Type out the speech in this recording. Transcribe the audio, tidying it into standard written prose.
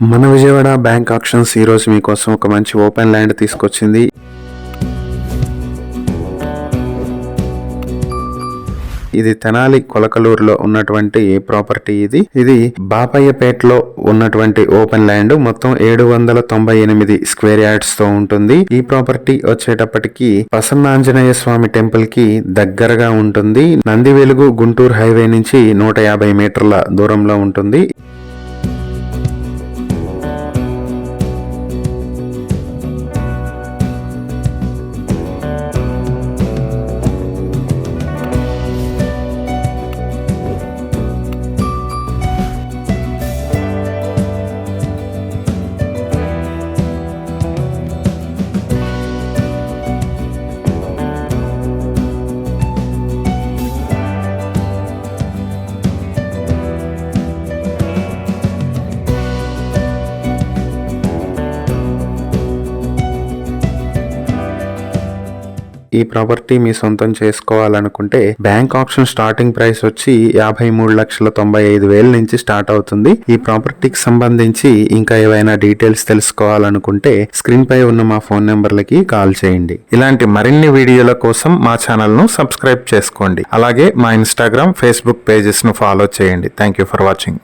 మన Vijayawada bank actions ఈ రోజు మీకోసం ఒక మంచి ఓపెన్ ల్యాండ్ తీసుకొచ్చింది. ఇది తెనాలి కొలకలూరులో ఉన్నటువంటి ప్రాపర్టీ. ఇది బాపయ్యపేటలో ఉన్నటువంటి ఓపెన్ ల్యాండ్. మొత్తం 798 స్క్వేర్ యార్డ్స్ తో ఉంటుంది. ఈ ప్రాపర్టీ వచ్చేటప్పటికి ప్రసన్నాంజనేయ స్వామి టెంపుల్ కి దగ్గరగా ఉంటుంది. నంది వెలుగు గుంటూరు హైవే నుంచి 150 మీటర్ల దూరంలో ఉంటుంది. ఈ ప్రాపర్టీ మీ సొంతం చేసుకోవాలనుకుంటే బ్యాంక్ ఆప్షన్ స్టార్టింగ్ ప్రైస్ వచ్చి 53,95,000 నుంచి స్టార్ట్ అవుతుంది. ఈ ప్రాపర్టీకి సంబంధించి ఇంకా ఏవైనా డీటెయిల్స్ తెలుసుకోవాలనుకుంటే స్క్రీన్ పై ఉన్న మా ఫోన్ నెంబర్లకి కాల్ చేయండి. ఇలాంటి మరిన్ని వీడియోల కోసం మా ఛానల్ ను సబ్స్క్రైబ్ చేసుకోండి. అలాగే మా ఇన్స్టాగ్రామ్, ఫేస్బుక్ పేజెస్ ను ఫాలో చేయండి. Thank you for watching.